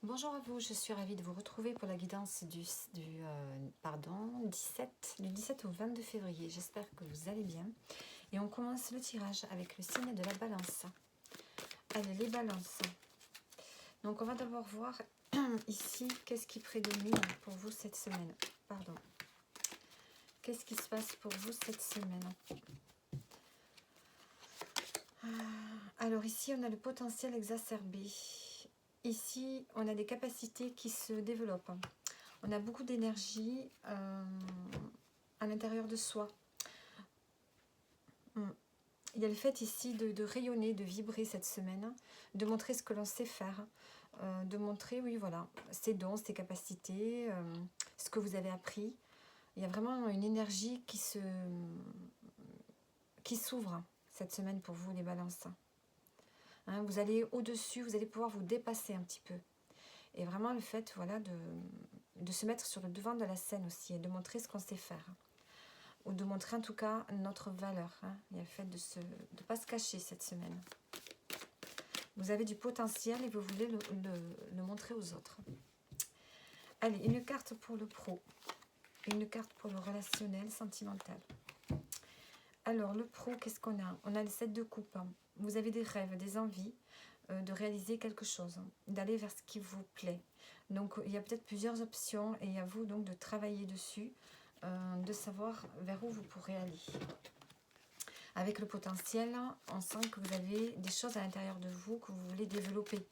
Bonjour à vous, je suis ravie de vous retrouver pour la guidance du 17 au 22 février. J'espère que vous allez bien. Et on commence le tirage avec le signe de la balance. Allez, les balances. Donc on va d'abord voir ici qu'est-ce qui prédomine pour vous cette semaine. Pardon. Qu'est-ce qui se passe pour vous cette semaine? Alors ici, on a le potentiel exacerbé. Ici, on a des capacités qui se développent. On a beaucoup d'énergie à l'intérieur de soi. Il y a le fait ici de rayonner, de vibrer cette semaine, de montrer ce que l'on sait faire, de montrer, oui, voilà, ses dons, ses capacités, ce que vous avez appris. Il y a vraiment une énergie qui s'ouvre cette semaine pour vous, les balances. Hein, vous allez au-dessus, vous allez pouvoir vous dépasser un petit peu. Et vraiment le fait, voilà, de se mettre sur le devant de la scène aussi et de montrer ce qu'on sait faire. Ou de montrer en tout cas notre valeur. Hein. Il y a le fait de ne pas se cacher cette semaine. Vous avez du potentiel et vous voulez le montrer aux autres. Allez, une carte pour le pro. Une carte pour le relationnel, sentimental. Alors, le pro, qu'est-ce qu'on a? On a le 7 de coupe. Vous avez des rêves, des envies de réaliser quelque chose, d'aller vers ce qui vous plaît. Donc, il y a peut-être plusieurs options et à vous donc de travailler dessus, de savoir vers où vous pourrez aller. Avec le potentiel, on sent que vous avez des choses à l'intérieur de vous que vous voulez développer.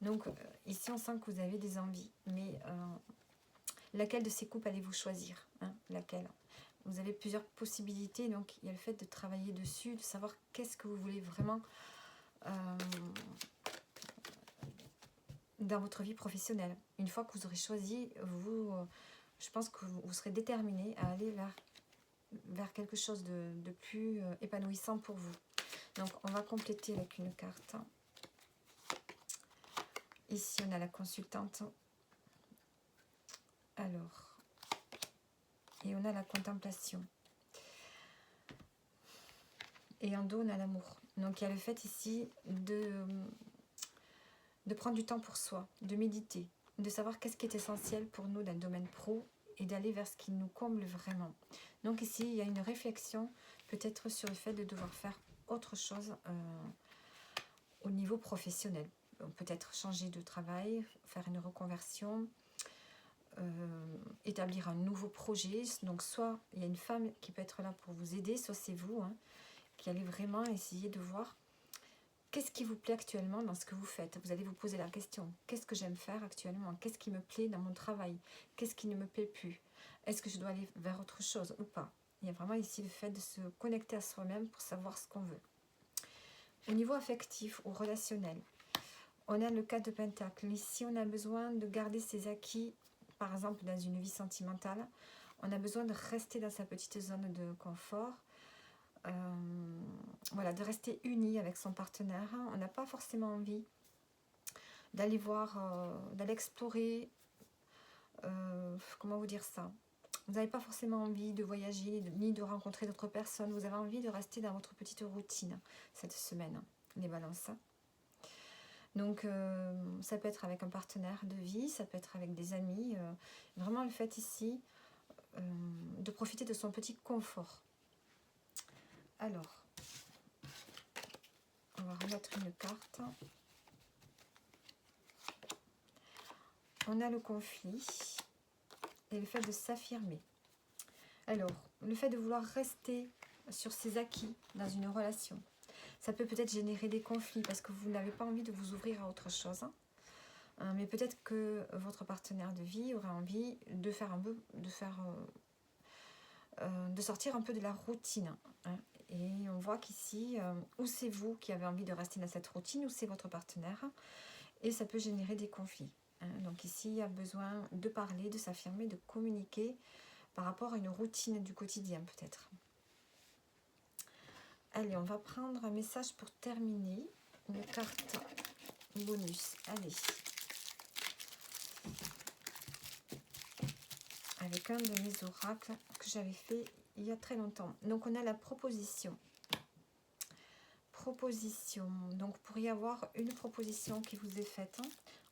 Donc, ici, on sent que vous avez des envies, mais laquelle de ces coupes allez-vous choisir, hein? Laquelle? Vous avez plusieurs possibilités, donc il y a le fait de travailler dessus, de savoir qu'est-ce que vous voulez vraiment dans votre vie professionnelle. Une fois que vous aurez choisi, je pense que vous serez déterminé à aller vers quelque chose de plus épanouissant pour vous. Donc on va compléter avec une carte. Ici on a la consultante. Alors, et on a la contemplation. Et en dos, on a l'amour. Donc il y a le fait ici de prendre du temps pour soi, de méditer, de savoir qu'est-ce qui est essentiel pour nous dans le domaine pro et d'aller vers ce qui nous comble vraiment. Donc ici, il y a une réflexion peut-être sur le fait de devoir faire autre chose au niveau professionnel. Peut-être changer de travail, faire une reconversion, établir un nouveau projet. Donc soit il y a une femme qui peut être là pour vous aider, soit c'est vous qui allez vraiment essayer de voir qu'est-ce qui vous plaît actuellement dans ce que vous faites. Vous allez vous poser la question, qu'est-ce que j'aime faire actuellement? Qu'est-ce qui me plaît dans mon travail? Qu'est-ce qui ne me plaît plus? Est-ce que je dois aller vers autre chose ou pas? Il y a vraiment ici le fait de se connecter à soi-même pour savoir ce qu'on veut. Au niveau affectif ou relationnel, on a le 4 de Pentacle. Ici, on a besoin de garder ses acquis, par exemple dans une vie sentimentale. On a besoin de rester dans sa petite zone de confort. Voilà, de rester uni avec son partenaire. On n'a pas forcément envie d'aller voir, d'aller explorer, comment vous dire ça? Vous n'avez pas forcément envie de voyager, ni de rencontrer d'autres personnes. Vous avez envie de rester dans votre petite routine cette semaine, les balances. Donc, ça peut être avec un partenaire de vie, ça peut être avec des amis. Vraiment, le fait ici de profiter de son petit confort. Alors, on va remettre une carte. On a le conflit et le fait de s'affirmer. Alors, le fait de vouloir rester sur ses acquis dans une relation, ça peut peut-être générer des conflits parce que vous n'avez pas envie de vous ouvrir à autre chose. Mais peut-être que votre partenaire de vie aura envie de de sortir un peu de la routine. Et on voit qu'ici, ou c'est vous qui avez envie de rester dans cette routine, ou c'est votre partenaire. Et ça peut générer des conflits. Donc ici, il y a besoin de parler, de s'affirmer, de communiquer par rapport à une routine du quotidien peut-être. Allez, on va prendre un message pour terminer. Une carte bonus. Allez. Avec un de mes oracles que j'avais fait il y a très longtemps. Donc on a la proposition. Proposition. Donc pour y avoir une proposition qui vous est faite,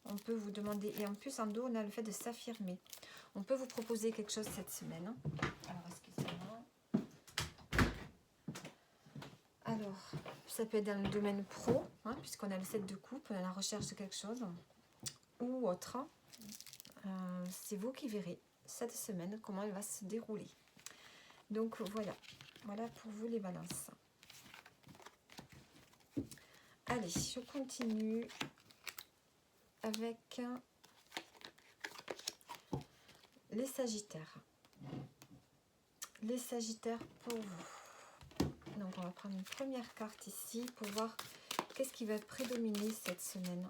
On peut vous demander, et en plus en dos, on a le fait de s'affirmer. On peut vous proposer quelque chose cette semaine. Alors, excusez-moi. Alors, ça peut être dans le domaine pro, hein, puisqu'on a le 7 de coupe, on a la recherche de quelque chose, ou autre. C'est vous qui verrez cette semaine comment elle va se dérouler. Donc voilà, voilà pour vous les balances. Allez, je continue avec les Sagittaires. Les Sagittaires pour vous. Donc on va prendre une première carte ici pour voir qu'est-ce qui va prédominer cette semaine.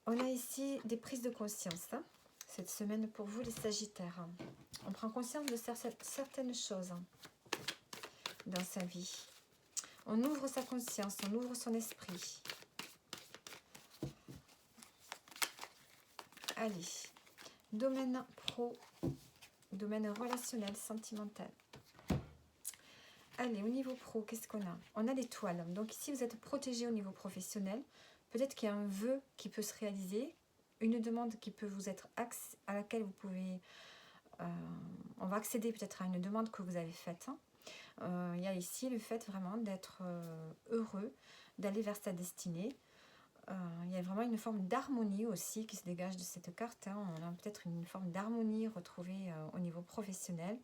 On a ici des prises de conscience, hein, cette semaine pour vous les Sagittaires. On prend conscience de certaines choses dans sa vie. On ouvre sa conscience, on ouvre son esprit. Allez, domaine pro, domaine relationnel, sentimental. Allez, au niveau pro, qu'est-ce qu'on a? On a l'étoile. Donc ici, vous êtes protégé au niveau professionnel. Peut-être qu'il y a un vœu qui peut se réaliser, une demande qui peut vous être à laquelle vous pouvez... on va accéder peut-être à une demande que vous avez faite. Il y a ici le fait vraiment d'être heureux, d'aller vers sa destinée. Il y a vraiment une forme d'harmonie aussi qui se dégage de cette carte. On a peut-être une forme d'harmonie retrouvée au niveau professionnel.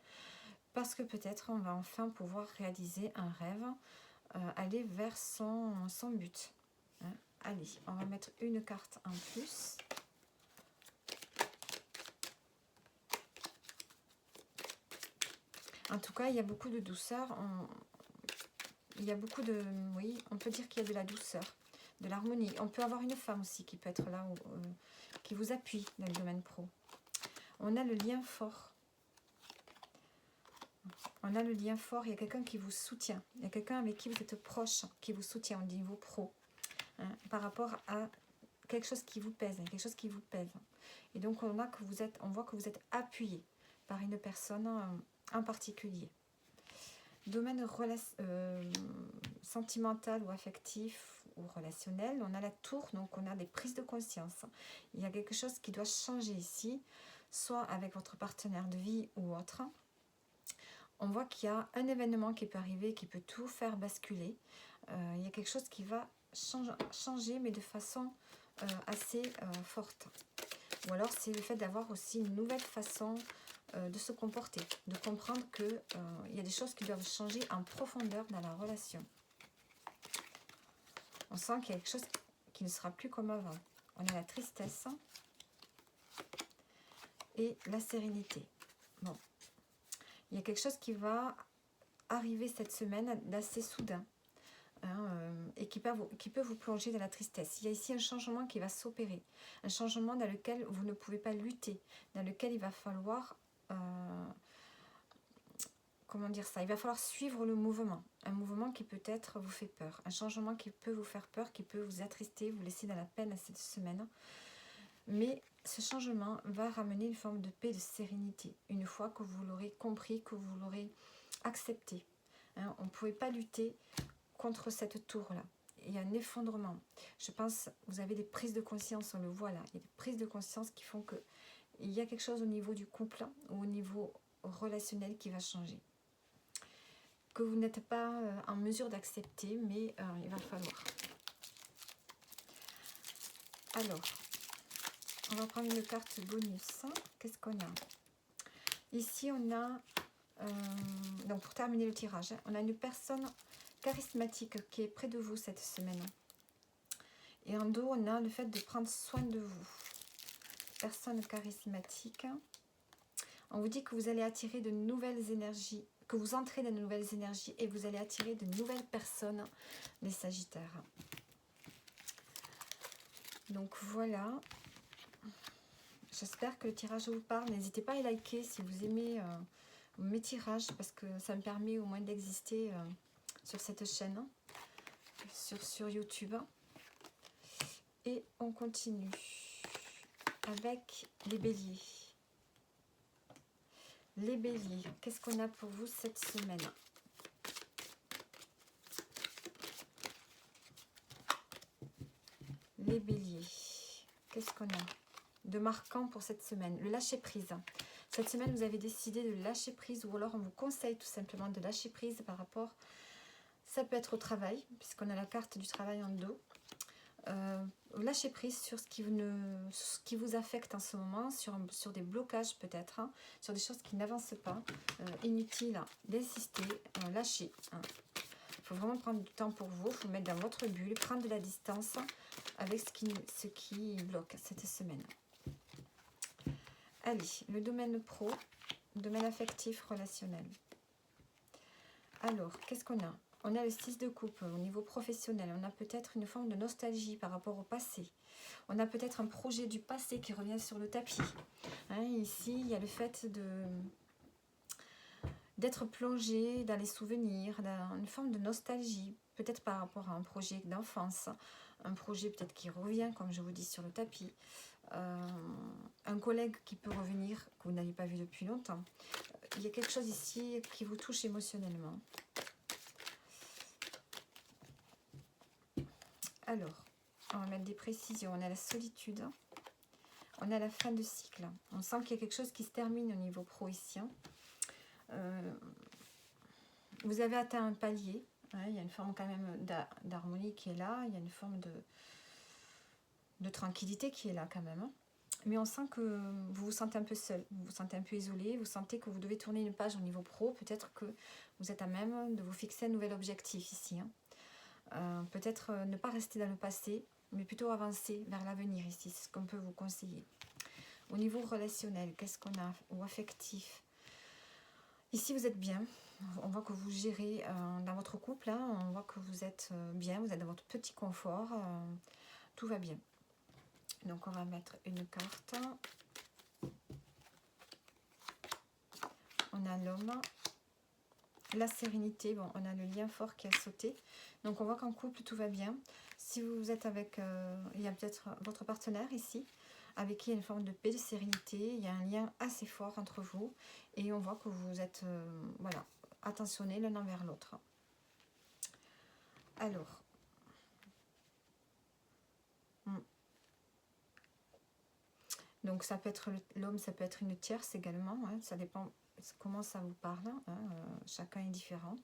Parce que peut-être on va enfin pouvoir réaliser un rêve, aller vers son but. Allez, on va mettre une carte en plus. En tout cas, il y a beaucoup de douceur. Il y a beaucoup de... Oui, on peut dire qu'il y a de la douceur, de l'harmonie. On peut avoir une femme aussi qui peut être là, qui vous appuie dans le domaine pro. On a le lien fort. On a le lien fort, il y a quelqu'un qui vous soutient. Il y a quelqu'un avec qui vous êtes proche, qui vous soutient au niveau pro. Par rapport à quelque chose qui vous pèse, quelque chose qui vous pèse. Et donc on voit que vous êtes appuyé par une personne en particulier. Domaine sentimental ou affectif ou relationnel, on a la tour, donc on a des prises de conscience. Il y a quelque chose qui doit changer ici, soit avec votre partenaire de vie ou autre. On voit qu'il y a un événement qui peut arriver, qui peut tout faire basculer. Il y a quelque chose qui va changer, mais de façon assez forte. Ou alors c'est le fait d'avoir aussi une nouvelle façon de se comporter, de comprendre qu'il y a des choses qui doivent changer en profondeur dans la relation. On sent qu'il y a quelque chose qui ne sera plus comme avant. On a la tristesse et la sérénité. Bon. Il y a quelque chose qui va arriver cette semaine d'assez soudain. Et qui peut vous plonger dans la tristesse. Il y a ici un changement qui va s'opérer, un changement dans lequel vous ne pouvez pas lutter, dans lequel il va falloir, comment dire ça, il va falloir suivre le mouvement, un mouvement qui peut-être vous fait peur, un changement qui peut vous faire peur, qui peut vous attrister, vous laisser dans la peine cette semaine. Mais ce changement va ramener une forme de paix, de sérénité, une fois que vous l'aurez compris, que vous l'aurez accepté. On ne pouvait pas lutter contre cette tour-là. Il y a un effondrement. Je pense, vous avez des prises de conscience, on le voit là. Il y a des prises de conscience qui font que il y a quelque chose au niveau du couple ou au niveau relationnel qui va changer. Que vous n'êtes pas en mesure d'accepter, mais il va falloir. Alors, on va prendre une carte bonus. Qu'est-ce qu'on a? Ici, on a, donc pour terminer le tirage, on a une personne charismatique qui est près de vous cette semaine. Et en dos, on a le fait de prendre soin de vous. Personne charismatique. On vous dit que vous allez attirer de nouvelles énergies, que vous entrez dans de nouvelles énergies et vous allez attirer de nouvelles personnes, les Sagittaires. Donc voilà. J'espère que le tirage vous parle. N'hésitez pas à liker si vous aimez mes tirages parce que ça me permet au moins d'exister sur cette chaîne, sur YouTube. Et on continue avec les béliers. Les béliers, qu'est-ce qu'on a pour vous cette semaine? les béliers. Qu'est-ce qu'on a de marquant pour cette semaine? Le lâcher prise. Cette semaine, vous avez décidé de lâcher prise, ou alors on vous conseille tout simplement de lâcher prise par rapport, ça peut être au travail, puisqu'on a la carte du travail en dos. Lâcher prise sur ce qui vous affecte en ce moment, sur des blocages peut-être, hein, sur des choses qui n'avancent pas. Inutile d'insister, lâcher. Hein. Il faut vraiment prendre du temps pour vous, il faut mettre dans votre bulle, prendre de la distance avec ce qui bloque cette semaine. Allez, le domaine pro, domaine affectif, relationnel. Alors, qu'est-ce qu'on a? On a le 6 de coupe au niveau professionnel. On a peut-être une forme de nostalgie par rapport au passé. On a peut-être un projet du passé qui revient sur le tapis. Hein, ici, il y a le fait d'être plongé dans les souvenirs, dans une forme de nostalgie. Peut-être par rapport à un projet d'enfance. Un projet peut-être qui revient, comme je vous dis, sur le tapis. Un collègue qui peut revenir, que vous n'avez pas vu depuis longtemps. Il y a quelque chose ici qui vous touche émotionnellement. Alors, on va mettre des précisions. On a la solitude. On a la fin de cycle. On sent qu'il y a quelque chose qui se termine au niveau pro ici. Vous avez atteint un palier. Hein, il y a une forme quand même d'harmonie qui est là. Il y a une forme de tranquillité qui est là quand même. Mais on sent que vous vous sentez un peu seul. Vous vous sentez un peu isolé. Vous sentez que vous devez tourner une page au niveau pro. Peut-être que vous êtes à même de vous fixer un nouvel objectif ici. Hein. Peut-être ne pas rester dans le passé, mais plutôt avancer vers l'avenir ici, c'est ce qu'on peut vous conseiller. Au niveau relationnel, qu'est-ce qu'on a? Ou affectif? Ici, vous êtes bien. On voit que vous gérez dans votre couple. Hein, on voit que vous êtes bien, vous êtes dans votre petit confort. Tout va bien. Donc, on va mettre une carte. On a l'homme. La sérénité, bon, on a le lien fort qui a sauté. Donc, on voit qu'en couple, tout va bien. Si vous êtes avec, il y a peut-être votre partenaire ici, avec qui il y a une forme de paix, de sérénité. Il y a un lien assez fort entre vous. Et on voit que vous êtes, voilà, attentionnés l'un envers l'autre. Alors, donc ça peut être l'homme, ça peut être une tierce également. Hein, ça dépend comment ça vous parle. Hein, chacun est différent.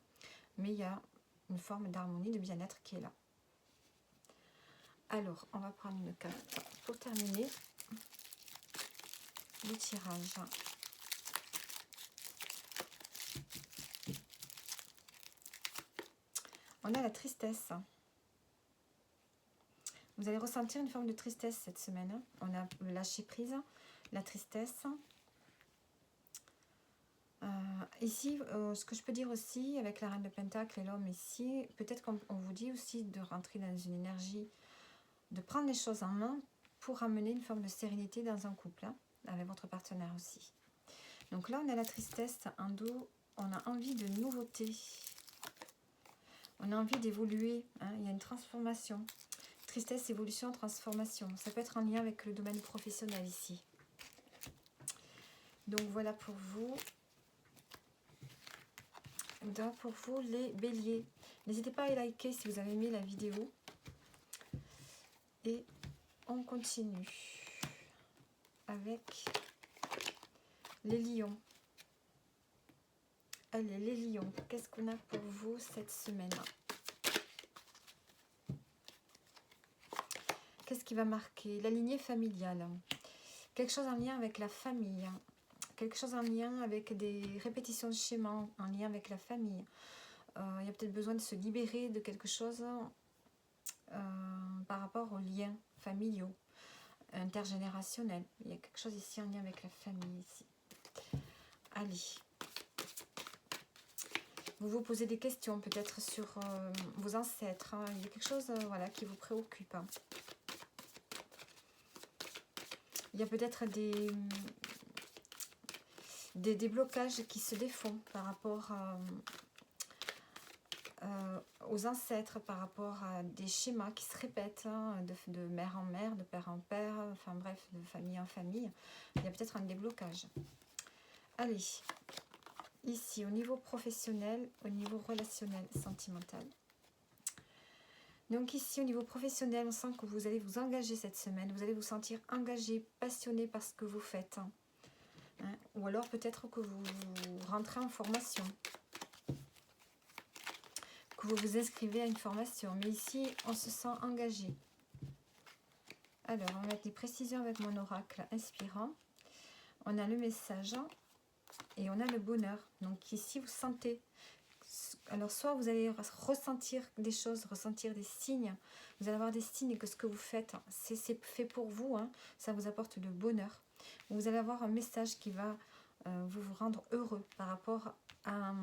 Mais il y a une forme d'harmonie, de bien-être qui est là. Alors, on va prendre une carte pour terminer le tirage. On a la tristesse. Vous allez ressentir une forme de tristesse cette semaine. On a le lâcher prise, la tristesse. Ici, ce que je peux dire aussi avec la reine de Pentacle et l'homme ici, peut-être qu'on vous dit aussi de rentrer dans une énergie, de prendre les choses en main pour amener une forme de sérénité dans un couple, hein, avec votre partenaire aussi. Donc là, on a la tristesse en dos, on a envie de nouveauté, on a envie d'évoluer, hein, il y a une transformation. Tristesse, évolution, transformation. Ça peut être en lien avec le domaine professionnel ici. Donc voilà pour vous. Donc pour vous les béliers. N'hésitez pas à liker si vous avez aimé la vidéo. Et on continue avec les lions. Allez, les lions, qu'est-ce qu'on a pour vous cette semaine? Qu'est-ce qui va marquer? La lignée familiale. Quelque chose en lien avec la famille. Quelque chose en lien avec des répétitions de schémas, en lien avec la famille. Il y a peut-être besoin de se libérer de quelque chose par rapport aux liens familiaux, intergénérationnels. Il y a quelque chose ici en lien avec la famille. Ici. Allez. Vous vous posez des questions peut-être sur vos ancêtres. Hein. Il y a quelque chose voilà, qui vous préoccupe. Hein. Il y a peut-être des blocages qui se défont par rapport aux ancêtres, par rapport à des schémas qui se répètent, hein, de mère en mère, de père en père, enfin bref, de famille en famille. Il y a peut-être un déblocage. Allez, ici, au niveau professionnel, au niveau relationnel, sentimental. Donc ici, au niveau professionnel, on sent que vous allez vous engager cette semaine. Vous allez vous sentir engagé, passionné par ce que vous faites. Hein. Ou alors peut-être que vous rentrez en formation. Que vous vous inscrivez à une formation. Mais ici, on se sent engagé. Alors, on va mettre des précisions avec mon oracle inspirant. On a le message et on a le bonheur. Donc ici, vous sentez. Alors, soit vous allez ressentir des choses, ressentir des signes. Vous allez avoir des signes que ce que vous faites, c'est fait pour vous. Hein, ça vous apporte le bonheur. Vous allez avoir un message qui va vous rendre heureux par rapport à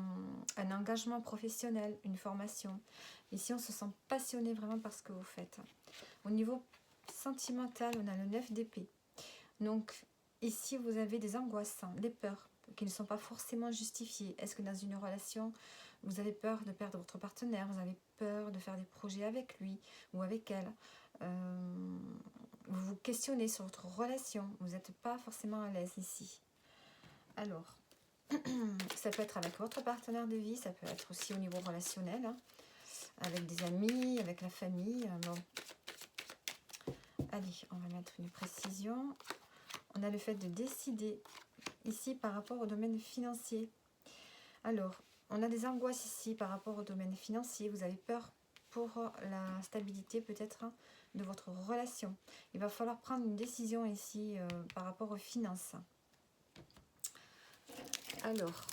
un engagement professionnel, une formation. Ici, on se sent passionné vraiment par ce que vous faites. Au niveau sentimental, on a le 9 d'épée. Donc, ici, vous avez des angoisses, des peurs qui ne sont pas forcément justifiées. Est-ce que dans une relation, vous avez peur de perdre votre partenaire, vous avez peur de faire des projets avec lui ou avec elle, vous vous questionnez sur votre relation, vous n'êtes pas forcément à l'aise ici. Alors, ça peut être avec votre partenaire de vie, ça peut être aussi au niveau relationnel, hein, avec des amis, avec la famille. Bon. Allez, on va mettre une précision. On a le fait de décider ici par rapport au domaine financier. Alors, on a des angoisses ici par rapport au domaine financier. Vous avez peur pour la stabilité peut-être de votre relation. Il va falloir prendre une décision ici par rapport aux finances. Alors,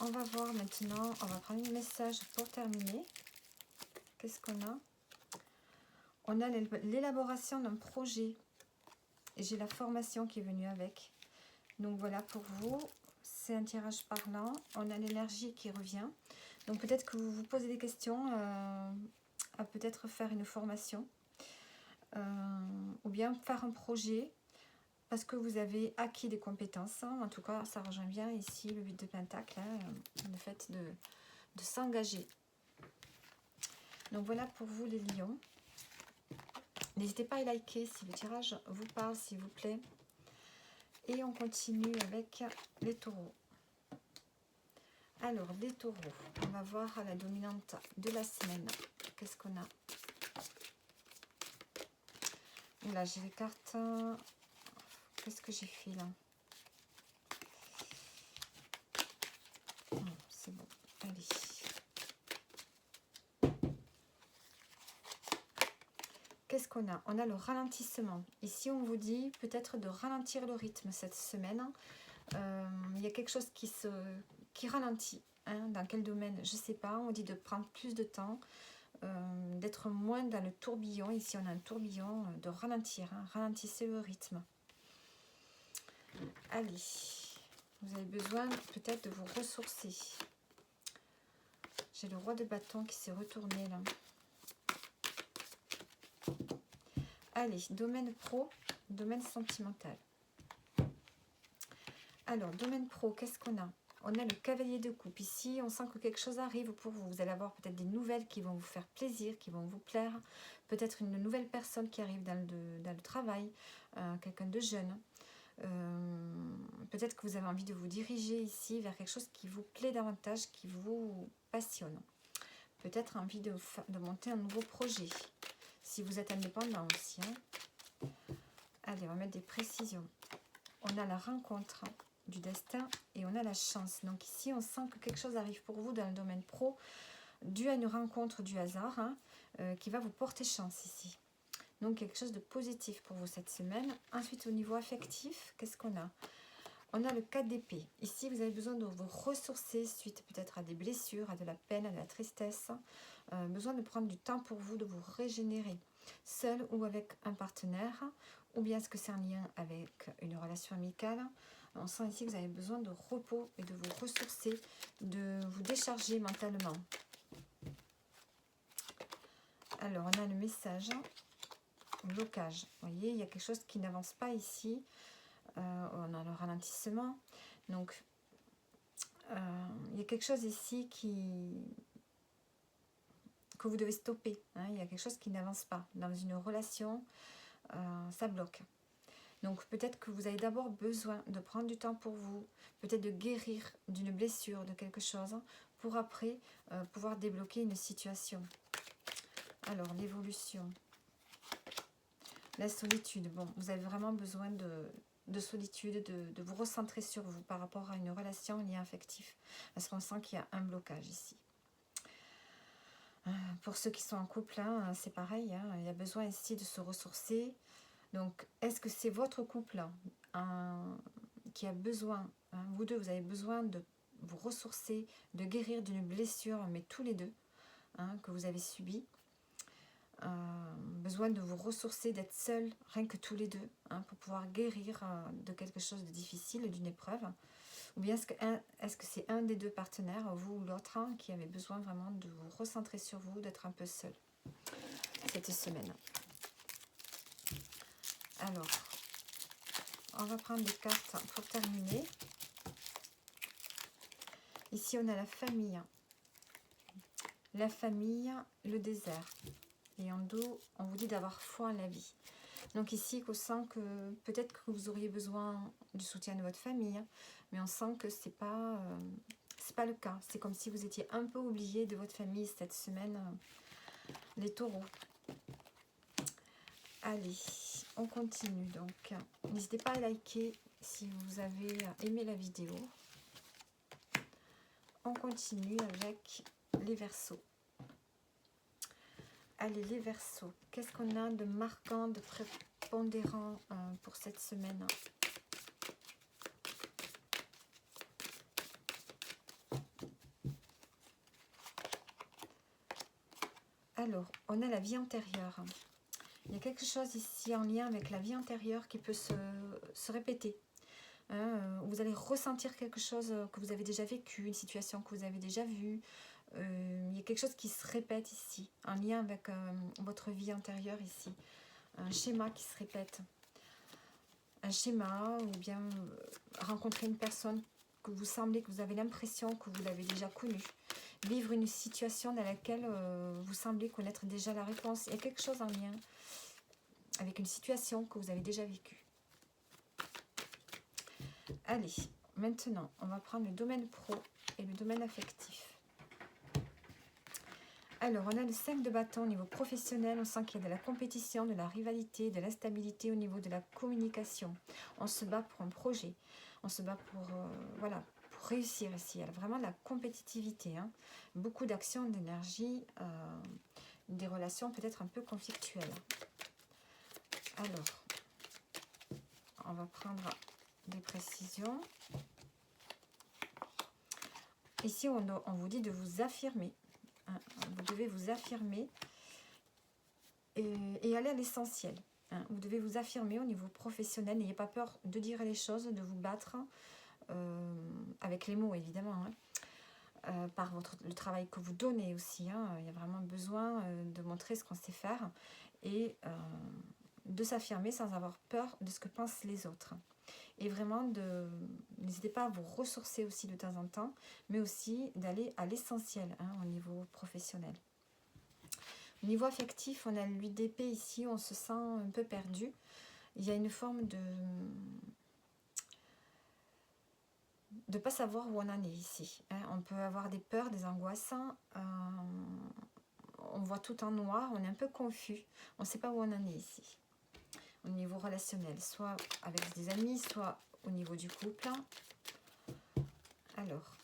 on va voir maintenant, on va prendre un message pour terminer. Qu'est-ce qu'on a? On a l'élaboration d'un projet. Et j'ai la formation qui est venue avec. Donc voilà, pour vous, c'est un tirage parlant. On a l'énergie qui revient. Donc peut-être que vous vous posez des questions à peut-être faire une formation. Ou bien faire un projet parce que vous avez acquis des compétences. En tout cas, ça rejoint bien ici le 8 de Pentacle, hein, le fait de s'engager. Donc voilà pour vous les lions. N'hésitez pas à liker si le tirage vous parle, s'il vous plaît. Et on continue avec les taureaux. Alors, les taureaux, on va voir la dominante de la semaine. Qu'est-ce qu'on a? Là, j'ai les cartes. Qu'est-ce que j'ai fait là? C'est bon, allez. Qu'est-ce qu'on a? On a le ralentissement. Ici, on vous dit peut-être de ralentir le rythme cette semaine. Il y a quelque chose qui ralentit. Hein, dans quel domaine? Je ne sais pas. On dit de prendre plus de temps, d'être moins dans le tourbillon. Ici, on a un tourbillon, de ralentir. Hein, ralentissez le rythme. Allez, vous avez besoin peut-être de vous ressourcer. J'ai le roi de bâton qui s'est retourné là. Allez, domaine pro, domaine sentimental. Alors, domaine pro, qu'est-ce qu'on a? On a le cavalier de coupe. Ici, on sent que quelque chose arrive pour vous. Vous allez avoir peut-être des nouvelles qui vont vous faire plaisir, qui vont vous plaire. Peut-être une nouvelle personne qui arrive dans le travail, quelqu'un de jeune. Peut-être que vous avez envie de vous diriger ici vers quelque chose qui vous plaît davantage, qui vous passionne. Peut-être envie de monter un nouveau projet. Si vous êtes indépendant aussi. Hein. Allez, on va mettre des précisions. On a la rencontre du destin et on a la chance. Donc ici, on sent que quelque chose arrive pour vous dans le domaine pro, dû à une rencontre du hasard, hein, qui va vous porter chance ici. Donc quelque chose de positif pour vous cette semaine. Ensuite, au niveau affectif, qu'est-ce qu'on a? On a le 4 d'épée. Ici, vous avez besoin de vous ressourcer suite peut-être à des blessures, à de la peine, à de la tristesse. Besoin de prendre du temps pour vous, de vous régénérer. Seul ou avec un partenaire, ou bien est-ce que c'est un lien avec une relation amicale? On sent ici que vous avez besoin de repos et de vous ressourcer, de vous décharger mentalement. Alors, on a le message blocage. Vous voyez, il y a quelque chose qui n'avance pas ici. On a le ralentissement. Donc, il y a quelque chose ici que vous devez stopper. Hein. Il y a quelque chose qui n'avance pas. Dans une relation, ça bloque. Donc, peut-être que vous avez d'abord besoin de prendre du temps pour vous, peut-être de guérir d'une blessure, de quelque chose, pour après pouvoir débloquer une situation. Alors, l'évolution. La solitude. Bon, vous avez vraiment besoin de solitude, de vous recentrer sur vous par rapport à une relation, lien affectif. Parce qu'on sent qu'il y a un blocage ici. Pour ceux qui sont en couple, hein, c'est pareil. Hein, il y a besoin ici de se ressourcer. Donc, est-ce que c'est votre couple qui a besoin, hein, vous deux, vous avez besoin de vous ressourcer, de guérir d'une blessure, mais tous les deux, hein, que vous avez subie. Besoin de vous ressourcer, d'être seul, rien que tous les deux, hein, pour pouvoir guérir de quelque chose de difficile, d'une épreuve. Ou bien est-ce que c'est un des deux partenaires, vous ou l'autre, hein, qui avait besoin vraiment de vous recentrer sur vous, d'être un peu seul cette semaine. Alors, on va prendre des cartes pour terminer. Ici, on a la famille. La famille, le désert. Et en dos, on vous dit d'avoir foi en la vie. Donc ici, on sent que peut-être que vous auriez besoin du soutien de votre famille, mais on sent que c'est pas le cas. C'est comme si vous étiez un peu oublié de votre famille cette semaine, les taureaux. Allez, on continue. Donc, n'hésitez pas à liker si vous avez aimé la vidéo. On continue avec les Verseaux. Allez, les Verseaux, qu'est-ce qu'on a de marquant, de prépondérant pour cette semaine? Alors, on a la vie antérieure. Il y a quelque chose ici en lien avec la vie antérieure qui peut se répéter. Hein, vous allez ressentir quelque chose que vous avez déjà vécu, une situation que vous avez déjà vue. Il y a quelque chose qui se répète ici, en lien avec votre vie antérieure ici. Un schéma qui se répète. Un schéma, ou bien rencontrer une personne que vous avez l'impression que vous l'avez déjà connue. Vivre une situation dans laquelle vous semblez connaître déjà la réponse. Il y a quelque chose en lien avec une situation que vous avez déjà vécue. Allez, maintenant, on va prendre le domaine pro et le domaine affectif. Alors, on a le 5 de bâton au niveau professionnel. On sent qu'il y a de la compétition, de la rivalité, de l'instabilité au niveau de la communication. On se bat pour un projet. On se bat pour, voilà, pour réussir ici. Il y a vraiment de la compétitivité. Hein. Beaucoup d'action, d'énergie, des relations peut-être un peu conflictuelles. Alors, on va prendre des précisions. Ici, on vous dit de vous affirmer. Hein. Vous devez vous affirmer et aller à l'essentiel. Hein. Vous devez vous affirmer au niveau professionnel. N'ayez pas peur de dire les choses, de vous battre, avec les mots évidemment. Hein. Par le travail que vous donnez aussi. Hein. Il y a vraiment besoin de montrer ce qu'on sait faire et de s'affirmer sans avoir peur de ce que pensent les autres. Et vraiment, n'hésitez pas à vous ressourcer aussi de temps en temps, mais aussi d'aller à l'essentiel, hein, au niveau professionnel. Au niveau affectif, on a l'huile d'épée ici, on se sent un peu perdu. Il y a une forme de ne pas savoir où on en est ici. Hein. On peut avoir des peurs, des angoisses, on voit tout en noir, on est un peu confus, on ne sait pas où on en est ici. Au niveau relationnel, soit avec des amis, soit au niveau du couple. Alors,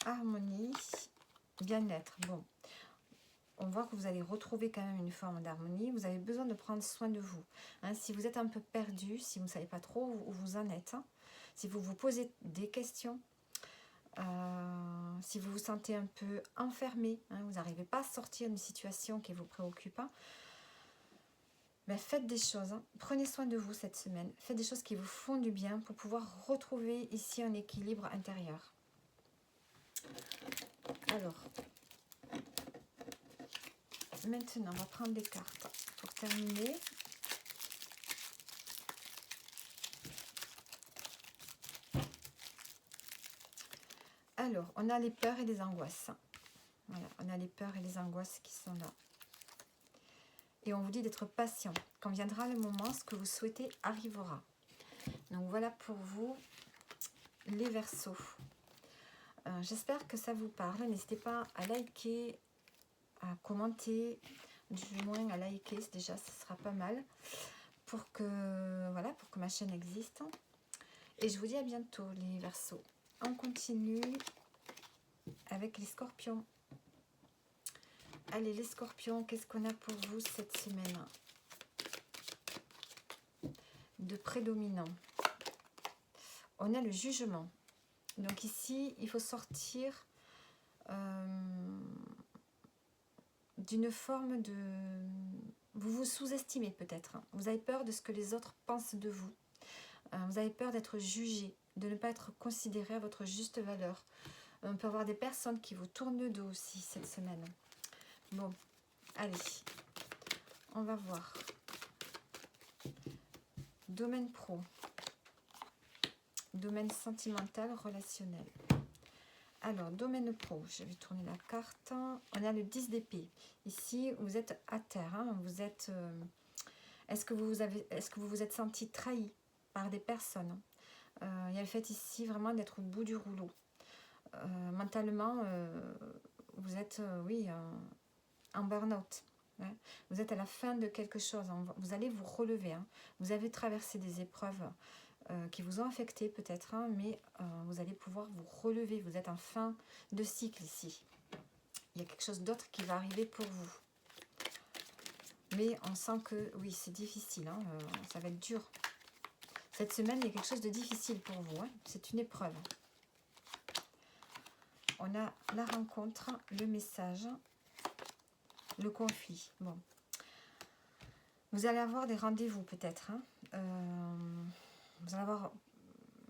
harmonie, bien-être. Bon, on voit que vous allez retrouver quand même une forme d'harmonie. Vous avez besoin de prendre soin de vous. Hein, si vous êtes un peu perdu, si vous ne savez pas trop où vous en êtes, hein, si vous vous posez des questions, si vous vous sentez un peu enfermé, hein, vous n'arrivez pas à sortir d'une situation qui vous préoccupe, ben faites des choses, hein. Prenez soin de vous cette semaine, faites des choses qui vous font du bien pour pouvoir retrouver ici un équilibre intérieur. Alors, maintenant, on va prendre des cartes pour terminer. Alors, on a les peurs et les angoisses. Voilà, on a les peurs et les angoisses qui sont là. Et on vous dit d'être patient. Quand viendra le moment, ce que vous souhaitez arrivera. Donc voilà pour vous, les Verseaux. J'espère que ça vous parle. N'hésitez pas à liker, à commenter, du moins à liker, déjà, ce sera pas mal pour que, voilà, pour que ma chaîne existe. Et je vous dis à bientôt, les Verseaux. On continue avec les Scorpions. Allez, les Scorpions, qu'est-ce qu'on a pour vous cette semaine de prédominant? On a le jugement. Donc ici, il faut sortir d'une forme de... Vous vous sous-estimez peut-être. Vous avez peur de ce que les autres pensent de vous. Vous avez peur d'être jugé, de ne pas être considéré à votre juste valeur. On peut avoir des personnes qui vous tournent le dos aussi cette semaine. Bon, allez, on va voir. Domaine pro, domaine sentimental, relationnel. Alors, domaine pro, je vais tourner la carte. On a le 10 d'épée. Ici, vous êtes à terre. Hein, vous êtes. Est-ce que vous vous êtes senti trahi par des personnes? Il y a le fait ici vraiment d'être au bout du rouleau. Mentalement, vous êtes, oui, en burn-out. Ouais. Vous êtes à la fin de quelque chose. Vous allez vous relever. Hein. Vous avez traversé des épreuves qui vous ont affecté peut-être, hein, mais vous allez pouvoir vous relever. Vous êtes en fin de cycle ici. Il y a quelque chose d'autre qui va arriver pour vous. Mais on sent que, oui, c'est difficile. Hein, ça va être dur. Cette semaine, il y a quelque chose de difficile pour vous. Hein. C'est une épreuve. On a la rencontre, le message, le conflit. Bon. Vous allez avoir des rendez-vous peut-être. Hein. Vous allez avoir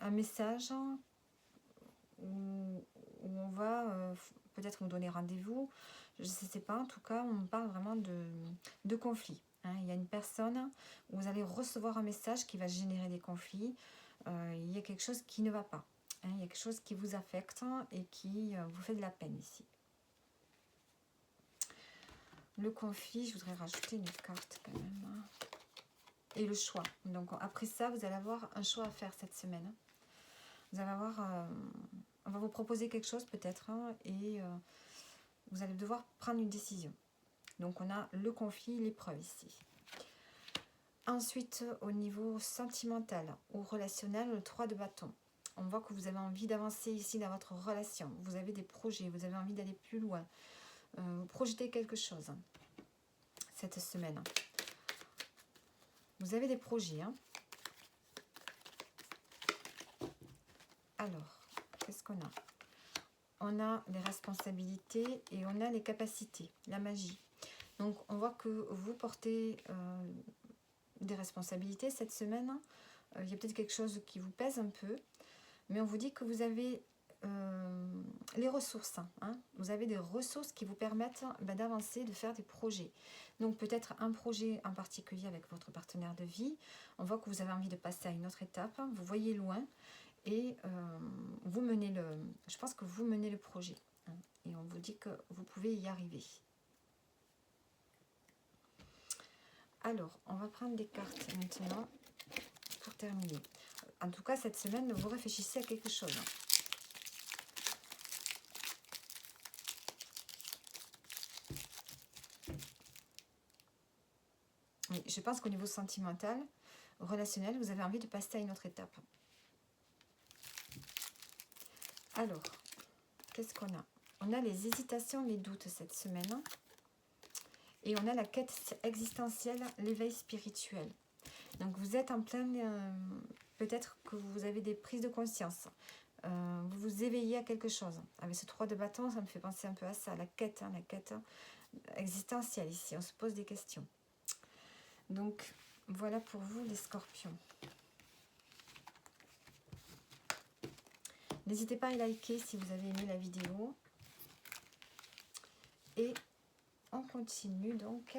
un message où on va peut-être vous donner rendez-vous. Je ne sais pas. En tout cas, on parle vraiment de conflit. Hein. Il y a une personne où vous allez recevoir un message qui va générer des conflits. Il y a quelque chose qui ne va pas. Hein. Il y a quelque chose qui vous affecte et qui vous fait de la peine ici. Le conflit, je voudrais rajouter une carte quand même. Et le choix. Donc après ça, vous allez avoir un choix à faire cette semaine. Vous allez avoir... on va vous proposer quelque chose peut-être. Hein, et vous allez devoir prendre une décision. Donc on a le conflit, l'épreuve ici. Ensuite, au niveau sentimental ou relationnel, le 3 de bâton. On voit que vous avez envie d'avancer ici dans votre relation. Vous avez des projets, vous avez envie d'aller plus loin. Vous projetez quelque chose cette semaine. Vous avez des projets. Hein. Alors, qu'est-ce qu'on a? On a les responsabilités et on a les capacités, la magie. Donc, on voit que vous portez des responsabilités cette semaine. Il y a peut-être quelque chose qui vous pèse un peu, mais on vous dit que vous avez les ressources. Hein. Vous avez des ressources qui vous permettent d'avancer, de faire des projets. Donc peut-être un projet en particulier avec votre partenaire de vie. On voit que vous avez envie de passer à une autre étape. Vous voyez loin et vous menez je pense que vous menez le projet. Hein. Et on vous dit que vous pouvez y arriver. Alors, on va prendre des cartes maintenant pour terminer. En tout cas, cette semaine, vous réfléchissez à quelque chose. Oui, je pense qu'au niveau sentimental, relationnel, vous avez envie de passer à une autre étape. Alors, qu'est-ce qu'on a? On a les hésitations, les doutes cette semaine. Et on a la quête existentielle, l'éveil spirituel. Donc vous êtes en plein... peut-être que vous avez des prises de conscience. Vous vous éveillez à quelque chose. Avec ce 3 de bâton, ça me fait penser un peu à ça. La quête existentielle ici. On se pose des questions. Donc, voilà pour vous les scorpions. N'hésitez pas à liker si vous avez aimé la vidéo. Et on continue donc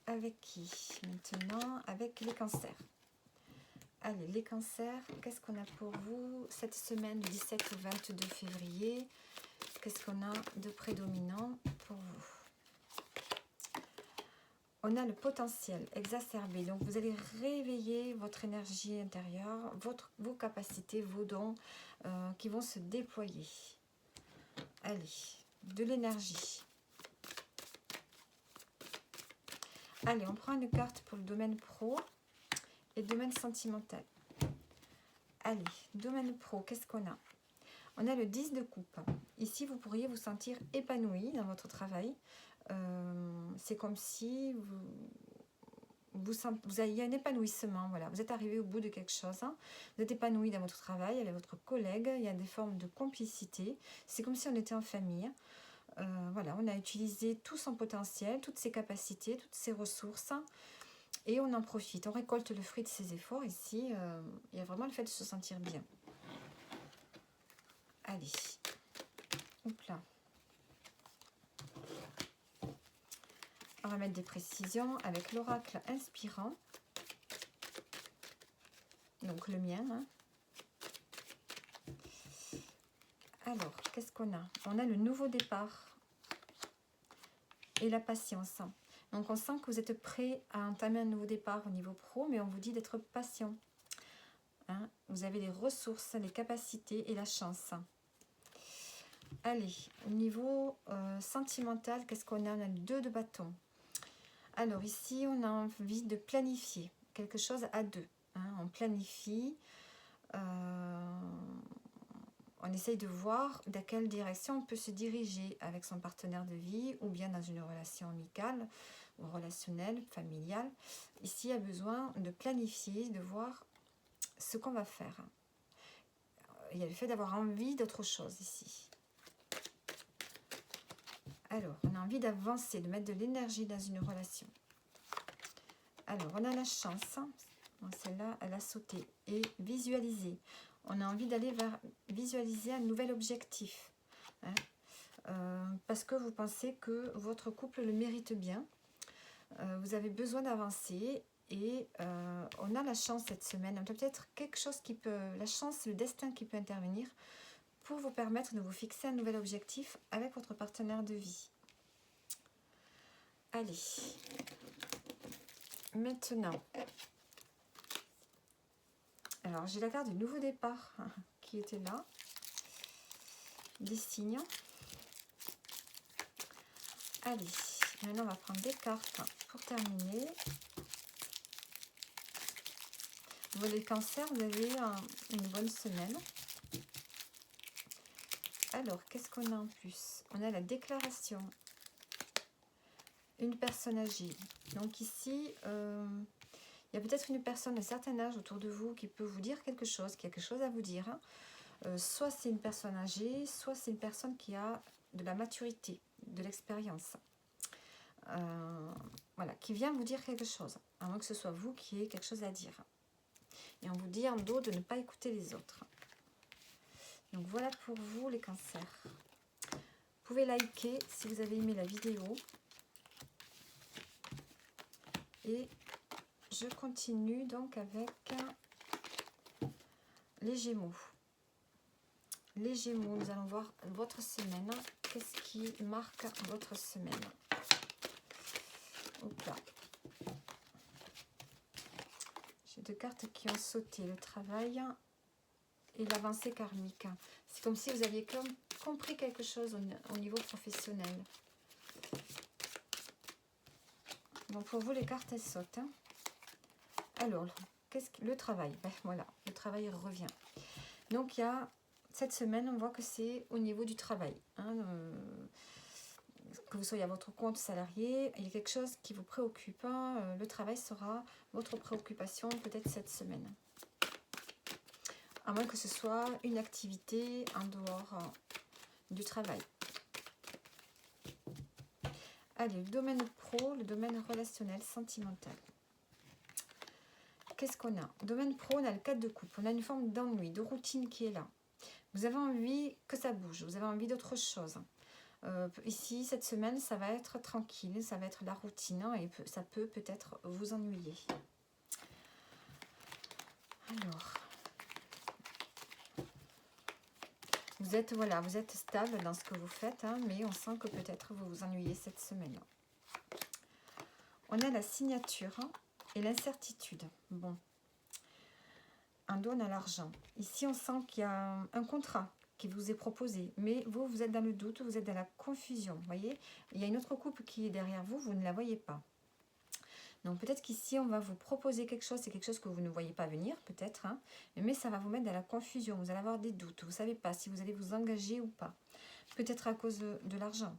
avec qui maintenant? Avec les cancers. Allez, les cancers, qu'est-ce qu'on a pour vous cette semaine du 17 au 22 février? Qu'est-ce qu'on a de prédominant pour vous? on a le potentiel exacerbé. Donc, vous allez réveiller votre énergie intérieure, vos capacités, vos dons qui vont se déployer. Allez, de l'énergie. Allez, on prend une carte pour le domaine pro et le domaine sentimental. Allez, domaine pro, qu'est-ce qu'on a? On a le 10 de coupe. Ici, vous pourriez vous sentir épanoui dans votre travail. C'est comme si vous ayez un épanouissement. Voilà. Vous êtes arrivé au bout de quelque chose. Hein. Vous êtes épanoui dans votre travail avec votre collègue. Il y a des formes de complicité. C'est comme si on était en famille. Voilà, on a utilisé tout son potentiel, toutes ses capacités, toutes ses ressources. Et on en profite. On récolte le fruit de ses efforts. Ici, il y a vraiment le fait de se sentir bien. Allez. Hop là. On va mettre des précisions avec l'oracle inspirant. Donc le mien. Hein. Alors, qu'est-ce qu'on a? On a le nouveau départ et la patience. Donc on sent que vous êtes prêt à entamer un nouveau départ au niveau pro, mais on vous dit d'être patient. Hein. Vous avez les ressources, les capacités et la chance. Allez, au niveau sentimental, qu'est-ce qu'on a? On a le 2 de bâton. Alors ici, on a envie de planifier quelque chose à deux. Hein. On planifie, on essaye de voir dans quelle direction on peut se diriger avec son partenaire de vie ou bien dans une relation amicale ou relationnelle, familiale. Ici, il y a besoin de planifier, de voir ce qu'on va faire. Il y a le fait d'avoir envie d'autre chose ici. Alors, on a envie d'avancer, de mettre de l'énergie dans une relation. Alors, on a la chance. Celle-là, elle a sauté. Et visualiser. On a envie d'aller vers visualiser un nouvel objectif. Hein, parce que vous pensez que votre couple le mérite bien. Vous avez besoin d'avancer. Et on a la chance cette semaine. On a peut-être quelque chose qui peut... La chance, le destin qui peut intervenir pour vous permettre de vous fixer un nouvel objectif avec votre partenaire de vie. Allez. Maintenant. Alors, j'ai la carte du nouveau départ qui était là. Des signes. Allez. Maintenant, on va prendre des cartes pour terminer. Vous les cancers, vous avez une bonne semaine. Alors, qu'est-ce qu'on a en plus? On a la déclaration. Une personne âgée. Donc ici, il y a peut-être une personne d'un certain âge autour de vous qui peut vous dire quelque chose, qui a quelque chose à vous dire. Soit c'est une personne âgée, soit c'est une personne qui a de la maturité, de l'expérience. Voilà, qui vient vous dire quelque chose, à moins que ce soit vous qui ayez quelque chose à dire. Et on vous dit en dos de ne pas écouter les autres. Donc voilà pour vous les cancers. Vous pouvez liker si vous avez aimé la vidéo. Et je continue donc avec les Gémeaux. Les Gémeaux, nous allons voir votre semaine. Qu'est-ce qui marque votre semaine? Hop là. J'ai deux cartes qui ont sauté. Le travail et l'avancée karmique. C'est comme si vous aviez compris quelque chose au niveau professionnel. Donc pour vous, les cartes, elles sautent. Hein. Alors, le travail, ben, voilà, le travail revient. Donc il y a, cette semaine, on voit que c'est au niveau du travail. Hein, que vous soyez à votre compte salarié, il y a quelque chose qui vous préoccupe. Hein, le travail sera votre préoccupation peut-être cette semaine. À moins que ce soit une activité en dehors du travail. Allez, le domaine pro, le domaine relationnel, sentimental. Qu'est-ce qu'on a? Domaine pro, on a le 4 de coupe. On a une forme d'ennui, de routine qui est là. Vous avez envie que ça bouge, vous avez envie d'autre chose. Ici, cette semaine, ça va être tranquille, ça va être la routine hein, et ça peut peut-être vous ennuyer. Alors, vous êtes, voilà, vous êtes stable dans ce que vous faites, hein, mais on sent que peut-être vous vous ennuyez cette semaine. On a la signature et l'incertitude. Bon, un dos, on a l'argent. Ici, on sent qu'il y a un contrat qui vous est proposé, mais vous, vous êtes dans le doute, vous êtes dans la confusion, vous voyez. Il y a une autre coupe qui est derrière vous, vous ne la voyez pas. Donc peut-être qu'ici, on va vous proposer quelque chose, c'est quelque chose que vous ne voyez pas venir, peut-être, hein, mais ça va vous mettre dans la confusion, vous allez avoir des doutes, vous ne savez pas si vous allez vous engager ou pas. Peut-être à cause de l'argent.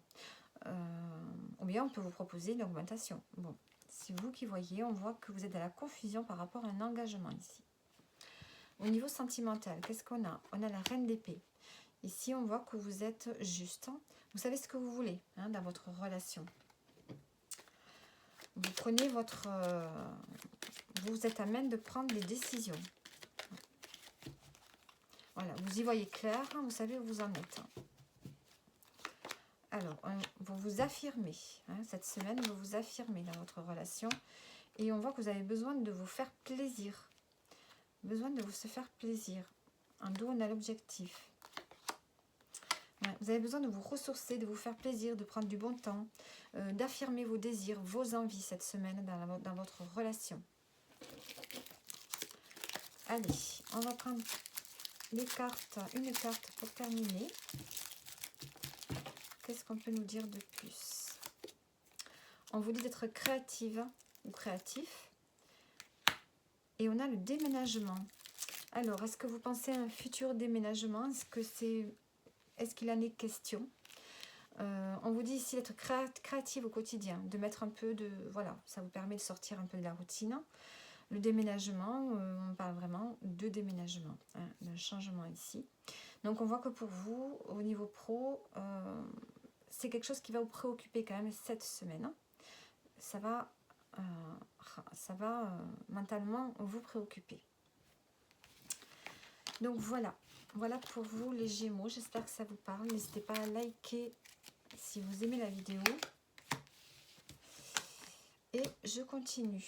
Ou bien on peut vous proposer une augmentation. Bon, c'est vous qui voyez, on voit que vous êtes dans la confusion par rapport à un engagement ici. Au niveau sentimental, qu'est-ce qu'on a? On a la reine d'épée. Ici, on voit que vous êtes juste. Vous savez ce que vous voulez dans votre relation. Vous prenez votre... vous êtes à même de prendre des décisions. Voilà, vous y voyez clair, vous savez où vous en êtes. Alors, vous vous affirmez. Cette semaine, vous vous affirmez dans votre relation. Et on voit que vous avez besoin de vous faire plaisir. Besoin de vous se faire plaisir. En dos, on a l'objectif. Vous avez besoin de vous ressourcer, de vous faire plaisir, de prendre du bon temps, d'affirmer vos désirs, vos envies cette semaine dans votre relation. Allez, on va prendre les cartes, une carte pour terminer. Qu'est-ce qu'on peut nous dire de plus? On vous dit d'être créative ou créatif. Et on a le déménagement. Alors, est-ce que vous pensez à un futur déménagement? Est-ce qu'il en est question? On vous dit ici d'être créative au quotidien, de mettre un peu de... Voilà, ça vous permet de sortir un peu de la routine. Le déménagement, on parle vraiment de déménagement, d'un changement ici. Donc on voit que pour vous, au niveau pro, c'est quelque chose qui va vous préoccuper quand même cette semaine. Ça va mentalement vous préoccuper. Donc voilà pour vous les Gémeaux, j'espère que ça vous parle. N'hésitez pas à liker si vous aimez la vidéo. Et je continue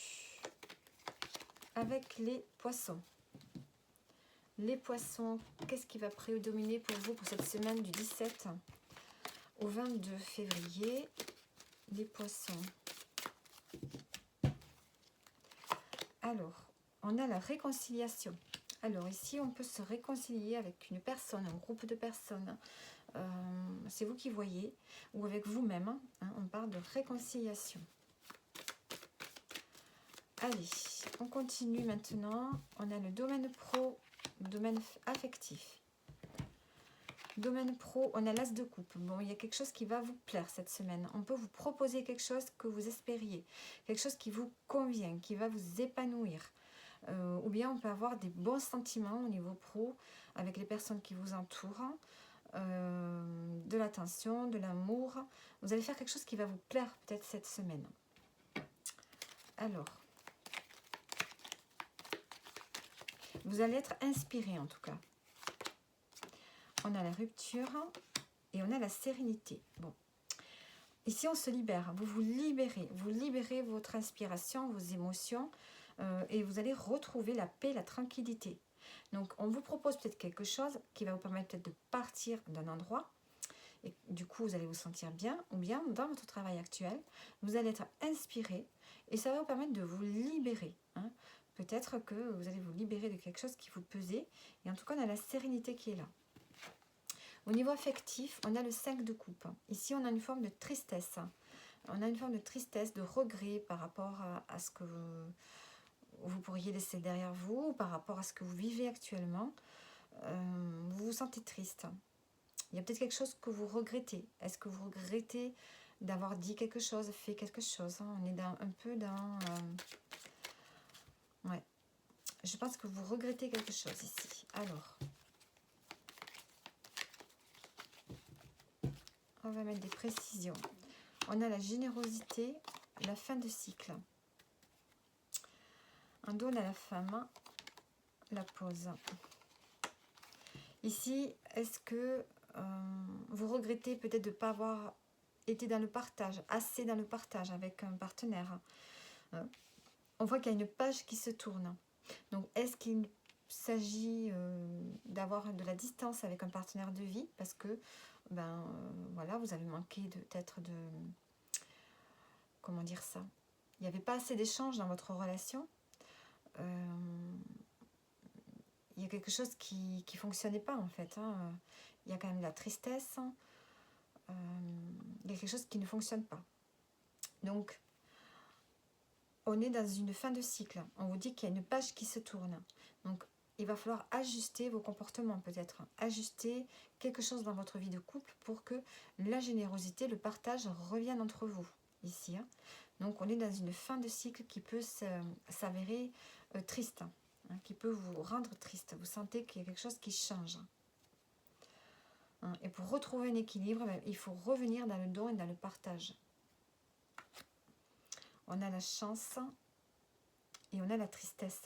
avec les Poissons. Les Poissons, qu'est-ce qui va prédominer pour vous pour cette semaine du 17 au 22 février? Les Poissons. Alors, on a la réconciliation. Alors ici, on peut se réconcilier avec une personne, un groupe de personnes. C'est vous qui voyez, ou avec vous-même. On parle de réconciliation. Allez, on continue maintenant. On a le domaine pro, domaine affectif. Domaine pro, on a l'as de coupe. Bon, il y a quelque chose qui va vous plaire cette semaine. On peut vous proposer quelque chose que vous espériez. Quelque chose qui vous convient, qui va vous épanouir. Ou bien on peut avoir des bons sentiments au niveau pro avec les personnes qui vous entourent. De l'attention, de l'amour. Vous allez faire quelque chose qui va vous plaire peut-être cette semaine. Alors, vous allez être inspiré en tout cas. On a la rupture et on a la sérénité. Bon, ici on se libère. Vous libérez votre inspiration, vos émotions et vous allez retrouver la paix, la tranquillité. Donc on vous propose peut-être quelque chose qui va vous permettre peut-être de partir d'un endroit et du coup vous allez vous sentir bien, ou bien dans votre travail actuel, vous allez être inspiré et ça va vous permettre de vous libérer. Peut-être que vous allez vous libérer de quelque chose qui vous pesait et en tout cas on a la sérénité qui est là. Au niveau affectif, on a le 5 de coupe. Ici, on a une forme de tristesse. On a une forme de tristesse, de regret par rapport à ce que vous pourriez laisser derrière vous, par rapport à ce que vous vivez actuellement. Vous vous sentez triste. Il y a peut-être quelque chose que vous regrettez. Est-ce que vous regrettez d'avoir dit quelque chose, fait quelque chose? On est un peu dans... ouais. Je pense que vous regrettez quelque chose ici. Alors... on va mettre des précisions. On a la générosité, la fin de cycle. En dos, on a la femme, la pause. Ici, est-ce que vous regrettez peut-être de ne pas avoir été dans le partage, assez dans le partage avec un partenaire? On voit qu'il y a une page qui se tourne. Donc, est-ce qu'il s'agit d'avoir de la distance avec un partenaire de vie parce que voilà, vous avez manqué peut-être de... comment dire ça? il n'y avait pas assez d'échanges dans votre relation. Il y a quelque chose qui ne fonctionnait pas en fait. Hein. Il y a quand même de la tristesse. Il y a quelque chose qui ne fonctionne pas. Donc, on est dans une fin de cycle. On vous dit qu'il y a une page qui se tourne. Donc, il va falloir ajuster vos comportements peut-être. Ajuster quelque chose dans votre vie de couple pour que la générosité, le partage reviennent entre vous. Ici. Hein. Donc, on est dans une fin de cycle qui peut s'avérer triste. Hein, qui peut vous rendre triste. Vous sentez qu'il y a quelque chose qui change. Hein. Et pour retrouver un équilibre, il faut revenir dans le don et dans le partage. On a la chance et on a la tristesse.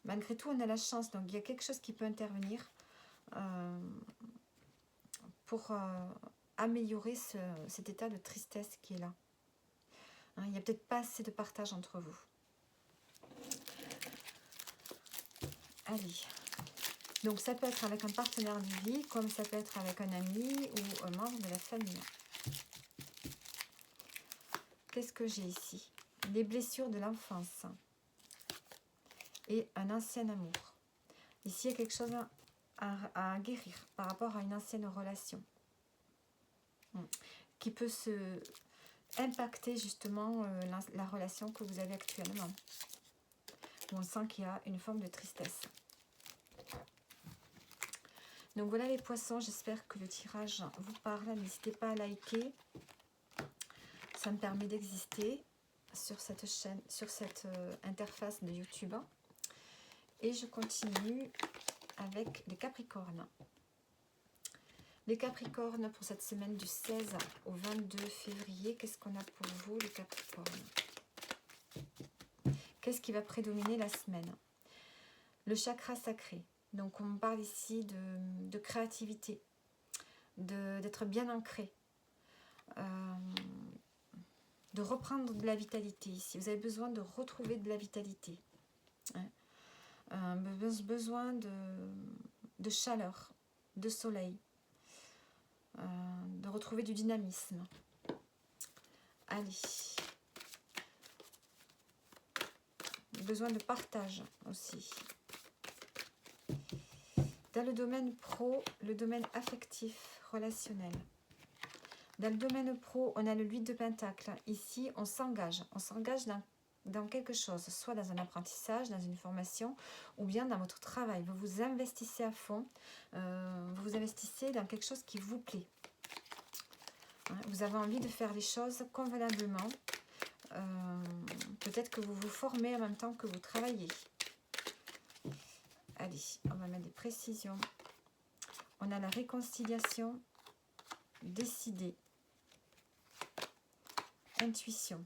Malgré tout, on a la chance. Donc, il y a quelque chose qui peut intervenir pour améliorer cet état de tristesse qui est là. Hein, il n'y a peut-être pas assez de partage entre vous. Allez. Donc, ça peut être avec un partenaire de vie, comme ça peut être avec un ami ou un membre de la famille. Qu'est-ce que j'ai ici? Les blessures de l'enfance et un ancien amour. Ici, il y a quelque chose à guérir par rapport à une ancienne relation qui peut impacter justement la relation que vous avez actuellement. On sent qu'il y a une forme de tristesse. Donc voilà les poissons, j'espère que le tirage vous parle. N'hésitez pas à liker. Ça me permet d'exister sur cette chaîne, sur cette interface de YouTube. Et je continue avec les Capricornes. Les Capricornes pour cette semaine du 16 au 22 février. Qu'est-ce qu'on a pour vous les Capricornes? Qu'est-ce qui va prédominer la semaine? Le chakra sacré. Donc on parle ici de créativité, d'être bien ancré, de reprendre de la vitalité ici. Vous avez besoin de retrouver de la vitalité. Hein. Besoin de chaleur, de soleil, de retrouver du dynamisme. Allez. Besoin de partage aussi. Dans le domaine pro, le domaine affectif, relationnel. Dans le domaine pro, on a le 8 de Pentacle. Ici, on s'engage. On s'engage dans quelque chose, soit dans un apprentissage, dans une formation, ou bien dans votre travail. Vous vous investissez à fond. Vous vous investissez dans quelque chose qui vous plaît. Hein, vous avez envie de faire les choses convenablement. Peut-être que vous vous formez en même temps que vous travaillez. Allez, on va mettre des précisions. On a la réconciliation, décider, intuition.